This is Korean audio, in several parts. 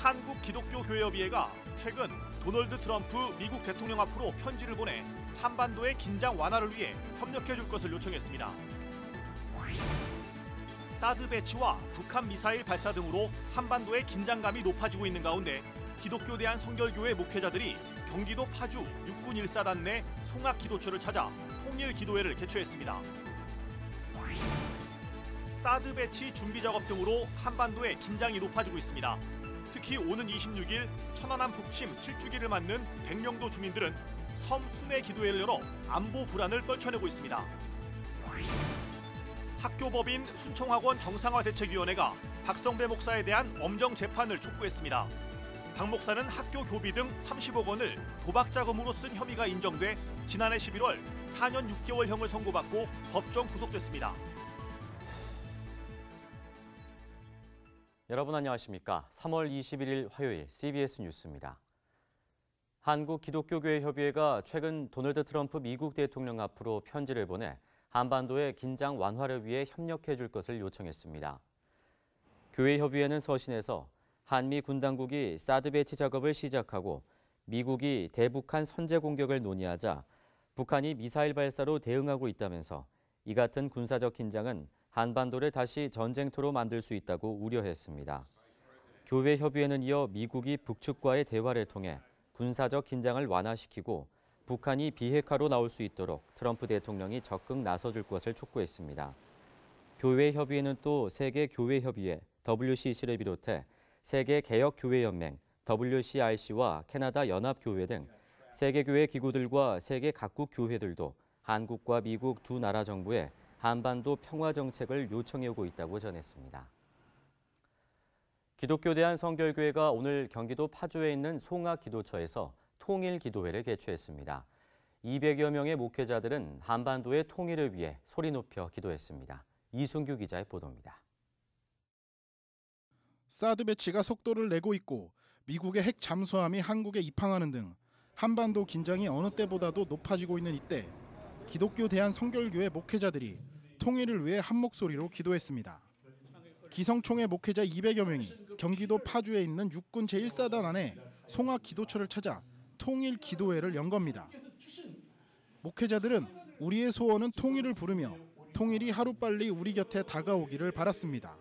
한국기독교교회협의회가 최근 도널드 트럼프 미국 대통령 앞으로 편지를 보내 한반도의 긴장 완화를 위해 협력해줄 것을 요청했습니다. 사드 배치와 북한 미사일 발사 등으로 한반도의 긴장감이 높아지고 있는 가운데 기독교 대한 성결교회 목회자들이 경기도 파주 육군 1사단 내 송악기도처를 찾아 통일기도회를 개최했습니다. 사드 배치 준비 작업 등으로 한반도의 긴장이 높아지고 있습니다. 특히 오는 26일 천안함 북침 7주기를 맞는 백령도 주민들은 섬 순회 기도회를 열어 안보 불안을 떨쳐내고 있습니다. 학교법인 순청학원 정상화대책위원회가 박성배 목사에 대한 엄정 재판을 촉구했습니다. 박 목사는 학교 교비 등 30억 원을 도박 자금으로 쓴 혐의가 인정돼 지난해 11월 4년 6개월형을 선고받고 법정 구속됐습니다. 여러분 안녕하십니까? 3월 21일 화요일 CBS 뉴스입니다. 한국기독교교회협의회가 최근 도널드 트럼프 미국 대통령 앞으로 편지를 보내 한반도의 긴장 완화를 위해 협력해 줄 것을 요청했습니다. 교회협의회는 서신에서 한미 군 당국이 사드 배치 작업을 시작하고 미국이 대북한 선제 공격을 논의하자 북한이 미사일 발사로 대응하고 있다면서 이 같은 군사적 긴장은 한반도를 다시 전쟁터로 만들 수 있다고 우려했습니다. 교회협의회는 이어 미국이 북측과의 대화를 통해 군사적 긴장을 완화시키고 북한이 비핵화로 나올 수 있도록 트럼프 대통령이 적극 나서줄 것을 촉구했습니다. 교회협의회는 또 세계교회협의회 WCC를 비롯해 세계개혁교회연맹 WCRC와 캐나다 연합교회 등 세계교회 기구들과 세계 각국 교회들도 한국과 미국 두 나라 정부에 한반도 평화 정책을 요청해오고 있다고 전했습니다. 기독교 대한성결교회가 오늘 경기도 파주에 있는 송악기도처에서 통일기도회를 개최했습니다. 200여 명의 목회자들은 한반도의 통일을 위해 소리 높여 기도했습니다. 이순규 기자의 보도입니다. 사드 배치가 속도를 내고 있고 미국의 핵 잠수함이 한국에 입항하는 등 한반도 긴장이 어느 때보다도 높아지고 있는 이때 기독교 대한성결교회 목회자들이 통일을 위해 한 목소리로 기도했습니다. 기성총회 목회자 200여 명이 경기도 파주에 있는 육군 제1사단 안에 송악기도처를 찾아 통일기도회를 연 겁니다. 목회자들은 우리의 소원은 통일을 부르며 통일이 하루빨리 우리 곁에 다가오기를 바랐습니다.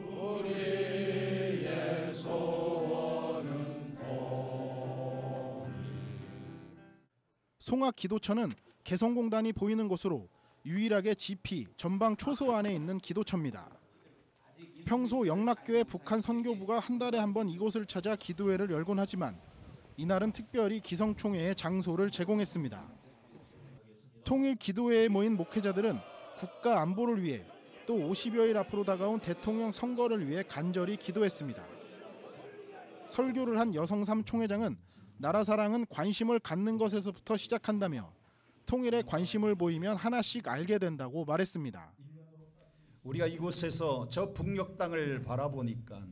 우리의 소원은 통일. 송악기도처는 개성공단이 보이는 곳으로 유일하게 GP 전방 초소 안에 있는 기도처입니다. 평소 영락교회 북한 선교부가 한 달에 한 번 이곳을 찾아 기도회를 열곤 하지만 이날은 특별히 기성총회에 장소를 제공했습니다. 통일 기도회에 모인 목회자들은 국가 안보를 위해 또 50여일 앞으로 다가온 대통령 선거를 위해 간절히 기도했습니다. 설교를 한 여성삼 총회장은 나라 사랑은 관심을 갖는 것에서부터 시작한다며 통일에 관심을 보이면 하나씩 알게 된다고 말했습니다. 우리가 이곳에서 저 북녘 땅을 바라보니까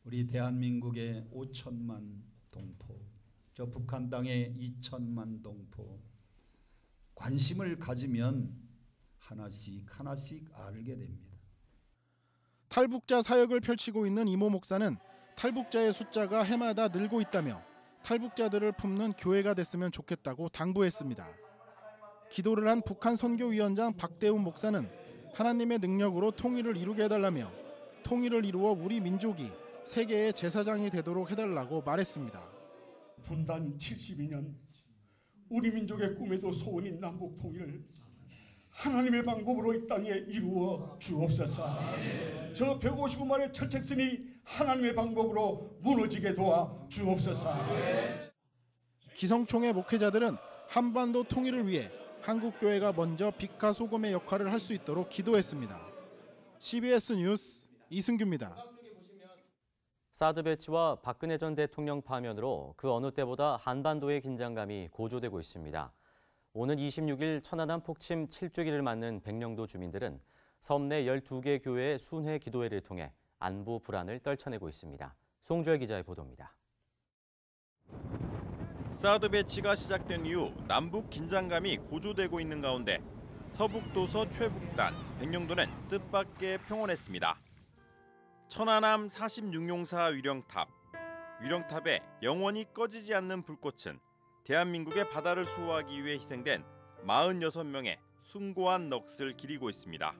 우리 대한민국의 5천만 동포, 저 북한 땅의 2천만 동포 관심을 가지면 하나씩 알게 됩니다. 탈북자 사역을 펼치고 있는 이모 목사는 탈북자의 숫자가 해마다 늘고 있다며 탈북자들을 품는 교회가 됐으면 좋겠다고 당부했습니다. 기도를 한 북한 선교위원장 박대훈 목사는 하나님의 능력으로 통일을 이루게 해달라며 통일을 이루어 우리 민족이 세계의 제사장이 되도록 해달라고 말했습니다. 분단 72년 우리 민족의 꿈에도 소원인 남북 통일을 하나님의 방법으로 이 땅에 이루어 주옵소서. 저 155만의 철책선이 하나님의 방법으로 무너지게 도와 주옵소서. 기성총회 목회자들은 한반도 통일을 위해 한국교회가 먼저 빛과 소금의 역할을 할 수 있도록 기도했습니다. CBS 뉴스 이승규입니다. 사드 배치와 박근혜 전 대통령 파면으로 그 어느 때보다 한반도의 긴장감이 고조되고 있습니다. 오는 26일 천안함 폭침 7주기를 맞는 백령도 주민들은 섬 내 12개 교회의 순회 기도회를 통해 안보 불안을 떨쳐내고 있습니다. 송주열 기자의 보도입니다. 사드 배치가 시작된 이후 남북 긴장감이 고조되고 있는 가운데 서북도서 최북단 백령도는 뜻밖의 평온했습니다. 천안함 46용사 위령탑. 위령탑에 영원히 꺼지지 않는 불꽃은 대한민국의 바다를 수호하기 위해 희생된 46명의 숭고한 넋을 기리고 있습니다.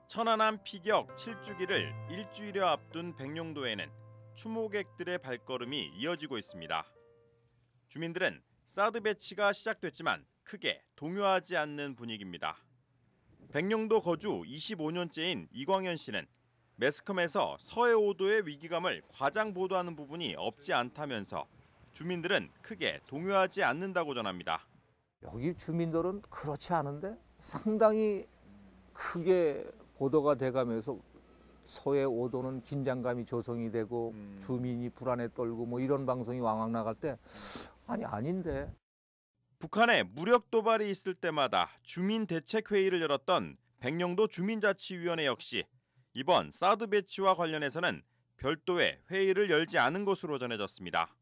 천안함 피격 7주기를 일주일여 앞둔 백령도에는 추모객들의 발걸음이 이어지고 있습니다. 주민들은 사드 배치가 시작됐지만 크게 동요하지 않는 분위기입니다. 백령도 거주 25년째인 이광현 씨는 매스컴에서 서해 5도의 위기감을 과장 보도하는 부분이 없지 않다면서 주민들은 크게 동요하지 않는다고 전합니다. 여기 주민들은 그렇지 않은데 상당히 크게 보도가 돼가면서 서해 5도는 긴장감이 조성이 되고 주민이 불안에 떨고 뭐 이런 방송이 왕왕 나갈 때 아닌데. 북한의 무력 도발이 있을 때마다 주민대책회의를 열었던 백령도 주민자치위원회 역시 이번 사드 배치와 관련해서는 별도의 회의를 열지 않은 것으로 전해졌습니다.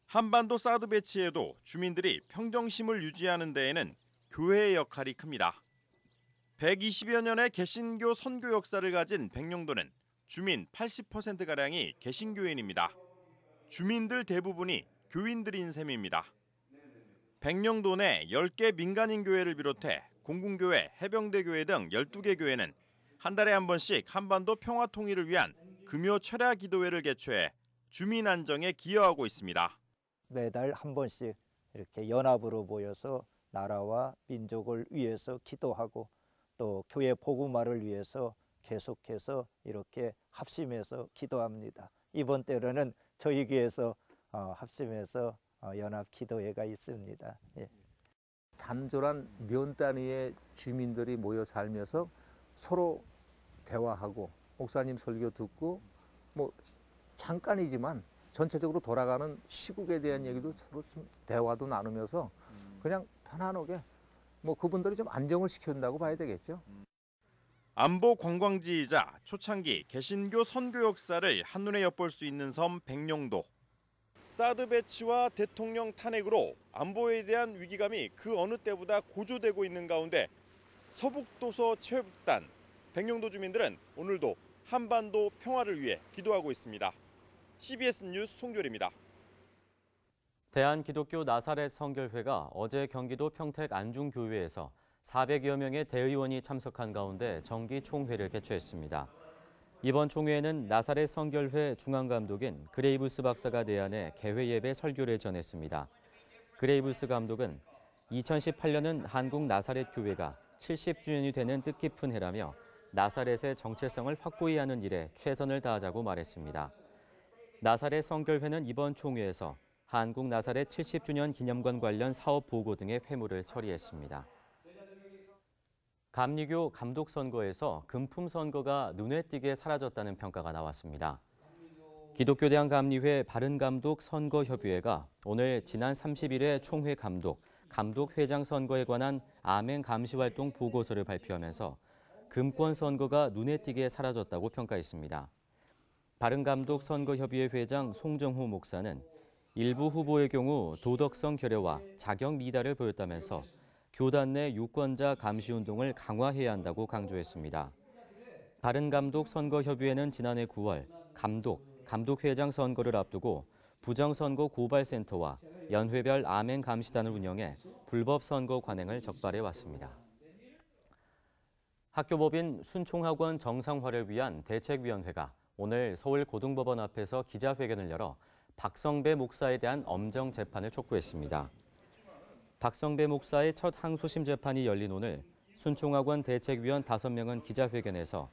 한반도 사드 배치에도 주민들이 평정심을 유지하는 데에는 교회의 역할이 큽니다. 120여 년의 개신교 선교 역사를 가진 백령도는 주민 80%가량이 개신교인입니다. 주민들 대부분이 교인들인 셈입니다. 백령도 내 10개 민간인 교회를 비롯해 공군교회, 해병대교회 등 12개 교회는 한 달에 한 번씩 한반도 평화 통일을 위한 금요 철야 기도회를 개최해 주민 안정에 기여하고 있습니다. 매달 한 번씩 이렇게 연합으로 모여서 나라와 민족을 위해서 기도하고 또 교회 복음화를 위해서 계속해서 이렇게 합심해서 기도합니다. 이번 때로는 저희 교회에서 합심해서 연합 기도회가 있습니다. 예. 단절한 면 단위의 주민들이 모여 살면서 서로 대화하고 목사님 설교 듣고 뭐 잠깐이지만 전체적으로 돌아가는 시국에 대한 얘기도 서로 좀 대화도 나누면서 그냥 편안하게 뭐 그분들이 좀 안정을 시켜준다고 봐야 되겠죠. 안보 관광지이자 초창기 개신교 선교 역사를 한눈에 엿볼 수 있는 섬 백령도. 사드 배치와 대통령 탄핵으로 안보에 대한 위기감이 그 어느 때보다 고조되고 있는 가운데 서북도서 체육단 백령도 주민들은 오늘도 한반도 평화를 위해 기도하고 있습니다. CBS 뉴스 송졸입니다. 대한기독교 나사렛 성결회가 어제 경기도 평택 안중교회에서 400여 명의 대의원이 참석한 가운데 정기 총회를 개최했습니다. 이번 총회에는 나사렛 성결회 중앙감독인 그레이브스 박사가 내한해 개회 예배 설교를 전했습니다. 그레이브스 감독은 2018년은 한국 나사렛 교회가 70주년이 되는 뜻깊은 해라며 나사렛의 정체성을 확고히 하는 일에 최선을 다하자고 말했습니다. 나사렛 성결회는 이번 총회에서 한국 나사렛 70주년 기념관 관련 사업 보고 등의 회무를 처리했습니다. 감리교 감독 선거에서 금품 선거가 눈에 띄게 사라졌다는 평가가 나왔습니다. 기독교대한감리회 바른감독 선거협의회가 오늘 지난 30일에 총회 감독회장 선거에 관한 아멘 감시활동 보고서를 발표하면서 금권 선거가 눈에 띄게 사라졌다고 평가했습니다. 바른감독 선거협의회 회장 송정호 목사는 일부 후보의 경우 도덕성 결여와 자격 미달을 보였다면서 교단 내 유권자 감시 운동을 강화해야 한다고 강조했습니다. 바른감독 선거협의회는 지난해 9월 감독회장 선거를 앞두고 부정선거 고발센터와 연회별 아멘 감시단을 운영해 불법 선거 관행을 적발해 왔습니다. 학교법인 순총학원 정상화를 위한 대책위원회가 오늘 서울고등법원 앞에서 기자회견을 열어 박성배 목사에 대한 엄정 재판을 촉구했습니다. 박성배 목사의 첫 항소심 재판이 열린 오늘 순총학원 대책위원 5명은 기자회견에서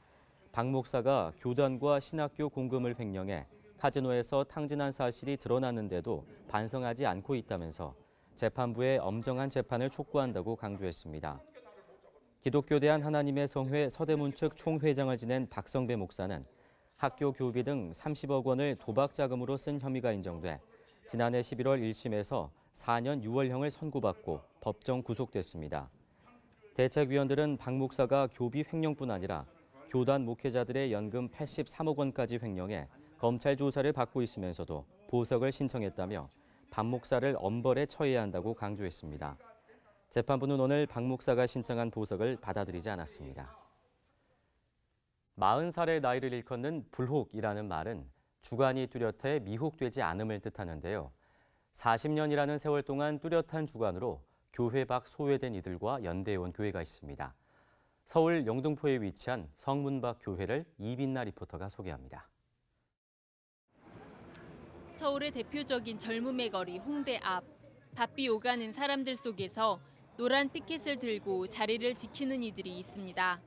박 목사가 교단과 신학교 공금을 횡령해 카지노에서 탕진한 사실이 드러났는데도 반성하지 않고 있다면서 재판부의 엄정한 재판을 촉구한다고 강조했습니다. 기독교 대한 하나님의 성회 서대문 측 총회장을 지낸 박성배 목사는 학교 교비 등 30억 원을 도박 자금으로 쓴 혐의가 인정돼 지난해 11월 1심에서 4년 6월형을 선고받고 법정 구속됐습니다. 대책위원들은 박 목사가 교비 횡령뿐 아니라 교단 목회자들의 연금 83억 원까지 횡령해 검찰 조사를 받고 있으면서도 보석을 신청했다며 박 목사를 엄벌에 처해야 한다고 강조했습니다. 재판부는 오늘 박 목사가 신청한 보석을 받아들이지 않았습니다. 40살의 나이를 일컫는 불혹이라는 말은 주관이 뚜렷해 미혹되지 않음을 뜻하는데요. 40년이라는 세월 동안 뚜렷한 주관으로 교회 밖 소외된 이들과 연대해온 교회가 있습니다. 서울 영등포에 위치한 성문박 교회를 이빈나 리포터가 소개합니다. 서울의 대표적인 젊음의 거리 홍대 앞. 바삐 오가는 사람들 속에서 노란 피켓을 들고 자리를 지키는 이들이 있습니다.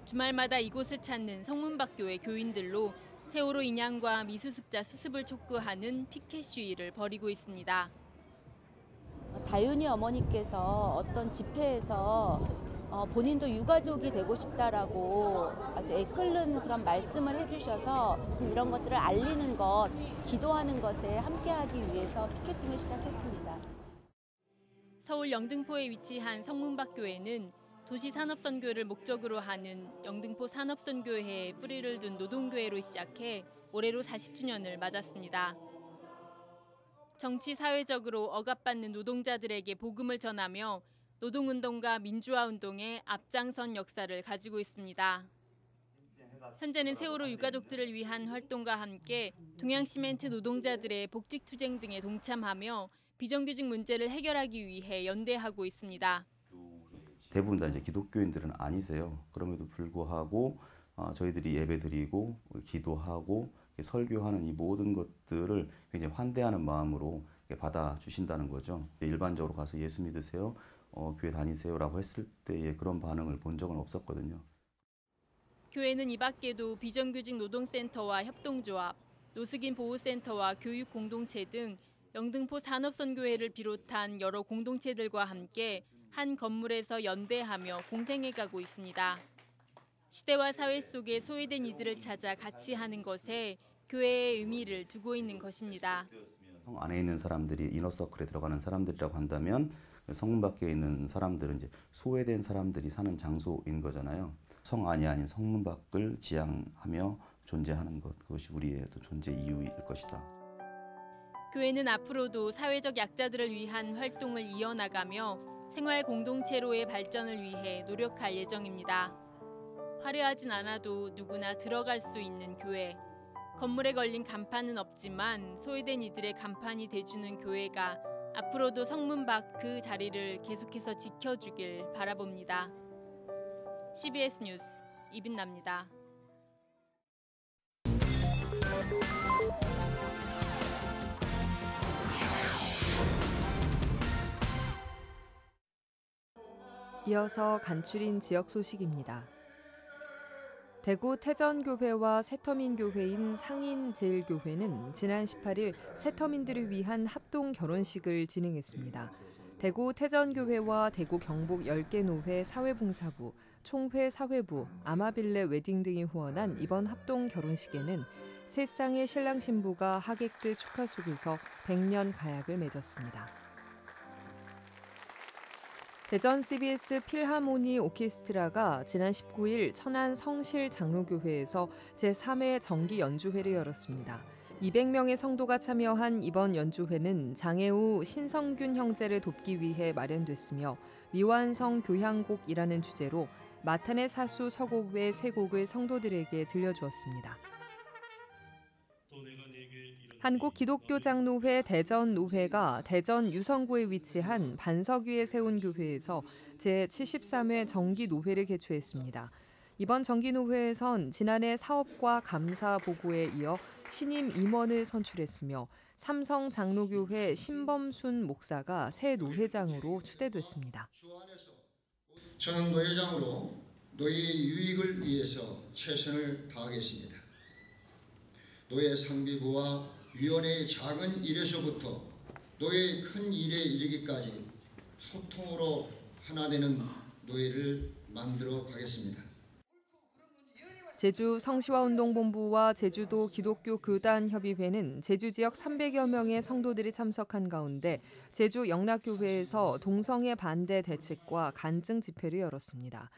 주말마다 이곳을 찾는 성문박 교회 교인들로 세월호 인양과 미수습자 수습을 촉구하는 피켓 시위를 벌이고 있습니다. 다윤이 어머니께서 어떤 집회에서 본인도 유가족이 되고 싶다라고 아주 애끓는 그런 말씀을 해주셔서 이런 것들을 알리는 것, 기도하는 것에 함께하기 위해서 피켓팅을 시작했습니다. 서울 영등포에 위치한 성문박 교회는 도시산업선교를 목적으로 하는 영등포 산업선교회에 뿌리를 둔 노동교회로 시작해 올해로 40주년을 맞았습니다. 정치 사회적으로 억압받는 노동자들에게 복음을 전하며 노동운동과 민주화운동에 앞장선 역사를 가지고 있습니다. 현재는 세월호 유가족들을 위한 활동과 함께 동양시멘트 노동자들의 복직투쟁 등에 동참하며 비정규직 문제를 해결하기 위해 연대하고 있습니다. 대부분 다 이제 기독교인들은 아니세요. 그럼에도 불구하고 저희들이 예배드리고 기도하고 설교하는 이 모든 것들을 굉장히 환대하는 마음으로 받아주신다는 거죠. 일반적으로 가서 예수 믿으세요, 교회 다니세요라고 했을 때의 그런 반응을 본 적은 없었거든요. 교회는 이 밖에도 비정규직 노동센터와 협동조합, 노숙인 보호센터와 교육 공동체 등 영등포 산업선교회를 비롯한 여러 공동체들과 함께 한 건물에서 연대하며 공생해가고 있습니다. 시대와 사회 속에 소외된 이들을 찾아 같이 하는 것에 교회의 의미를 두고 있는 것입니다. 성 안에 있는 사람들이 이너서클에 들어가는 사람들이라고 한다면 성문 밖에 있는 사람들은 이제 소외된 사람들이 사는 장소인 거잖아요. 성 안이 아닌 성문 밖을 지향하며 존재하는 것, 그것이 우리의 또 존재 이유일 것이다. 교회는 앞으로도 사회적 약자들을 위한 활동을 이어나가며 생활 공동체로의 발전을 위해 노력할 예정입니다. 화려하진 않아도 누구나 들어갈 수 있는 교회. 건물에 걸린 간판은 없지만 소외된 이들의 간판이 돼주는 교회가 앞으로도 성문 밖 그 자리를 계속해서 지켜주길 바라봅니다. CBS 뉴스 이빈나입니다. 이어서 간추린 지역 소식입니다. 대구 태전교회와 새터민교회인 상인제일교회는 지난 18일 새터민들을 위한 합동 결혼식을 진행했습니다. 대구 태전교회와 대구 경북 10개 노회 사회봉사부, 총회 사회부, 아마빌레 웨딩 등이 후원한 이번 합동 결혼식에는 세 쌍의 신랑 신부가 하객들 축하 속에서 100년 가약을 맺었습니다. 대전 CBS 필하모니 오케스트라가 지난 19일 천안 성실 장로교회에서 제3회 정기 연주회를 열었습니다. 200명의 성도가 참여한 이번 연주회는 장애 후 신성균 형제를 돕기 위해 마련됐으며 미완성 교향곡이라는 주제로 마탄의 사수 서곡 외 세 곡을 성도들에게 들려주었습니다. 한국기독교장로회 대전노회가 대전 유성구에 위치한 반석위에 세운 교회에서 제73회 정기노회를 개최했습니다. 이번 정기노회에선 지난해 사업과 감사 보고에 이어 신임 임원을 선출했으며 삼성장로교회 신범순 목사가 새 노회장으로 추대됐습니다. 저는 노회장으로 노예의 유익을 위해서 최선을 다하겠습니다. 노예 상비부와 위원회의 작은 일에서부터 노예의 큰 일에 이르기까지 소통으로 하나 되는 노예를 만들어 가겠습니다. 제주 성시화운동본부와 제주도 기독교 교단협의회는 제주 지역 300여 명의 성도들이 참석한 가운데 제주 영락교회에서 동성애 반대 대책과 간증 집회를 열었습니다.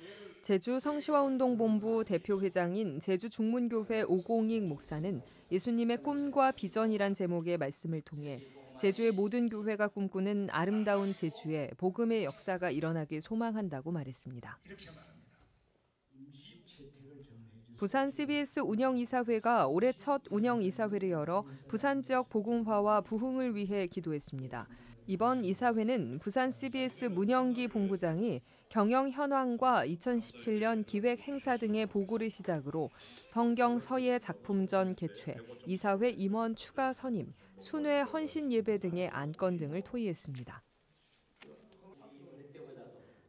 제주 성시화운동본부 대표회장인 제주중문교회 오공익 목사는 예수님의 꿈과 비전이란 제목의 말씀을 통해 제주의 모든 교회가 꿈꾸는 아름다운 제주에 복음의 역사가 일어나길 소망한다고 말했습니다. 부산 CBS 운영이사회가 올해 첫 운영이사회를 열어 부산 지역 복음화와 부흥을 위해 기도했습니다. 이번 이사회는 부산 CBS 문영기 본부장이 경영 현황과 2017년 기획 행사 등의 보고를 시작으로 성경 서예 작품전 개최, 이사회 임원 추가 선임, 순회 헌신 예배 등의 안건 등을 토의했습니다.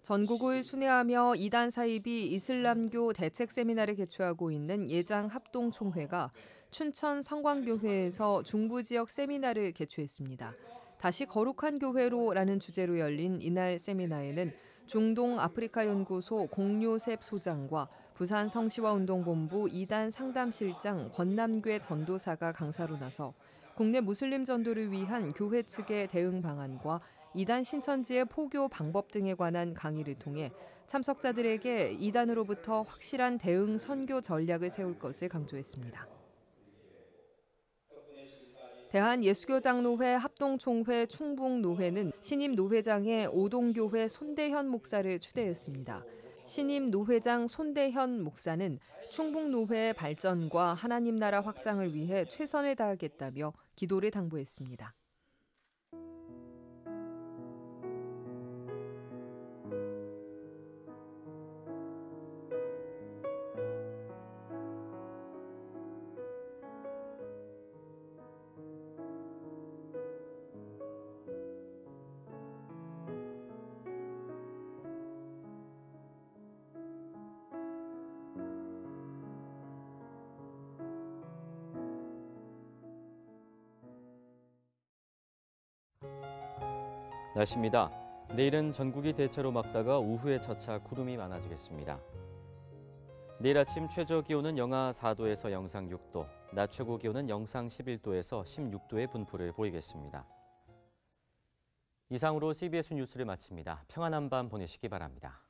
전국을 순회하며 이단 사이비 이슬람교 대책 세미나를 개최하고 있는 예장 합동총회가 춘천 성광교회에서 중부 지역 세미나를 개최했습니다. 다시 거룩한 교회로라는 주제로 열린 이날 세미나에는 중동 아프리카 연구소 공요셉 소장과 부산 성시화운동본부 2단 상담실장 권남괴 전도사가 강사로 나서 국내 무슬림 전도를 위한 교회 측의 대응 방안과 2단 신천지의 포교 방법 등에 관한 강의를 통해 참석자들에게 2단으로부터 확실한 대응 선교 전략을 세울 것을 강조했습니다. 대한예수교장로회 합동총회 충북노회는 신임 노회장의 오동교회 손대현 목사를 추대했습니다. 신임 노회장 손대현 목사는 충북노회의 발전과 하나님 나라 확장을 위해 최선을 다하겠다며 기도를 당부했습니다. 날씨입니다. 내일은 전국이 대체로 맑다가 오후에 차차 구름이 많아지겠습니다. 내일 아침 최저 기온은 영하 4도에서 영상 6도, 낮 최고 기온은 영상 11도에서 16도의 분포를 보이겠습니다. 이상으로 CBS 뉴스를 마칩니다. 평안한 밤 보내시기 바랍니다.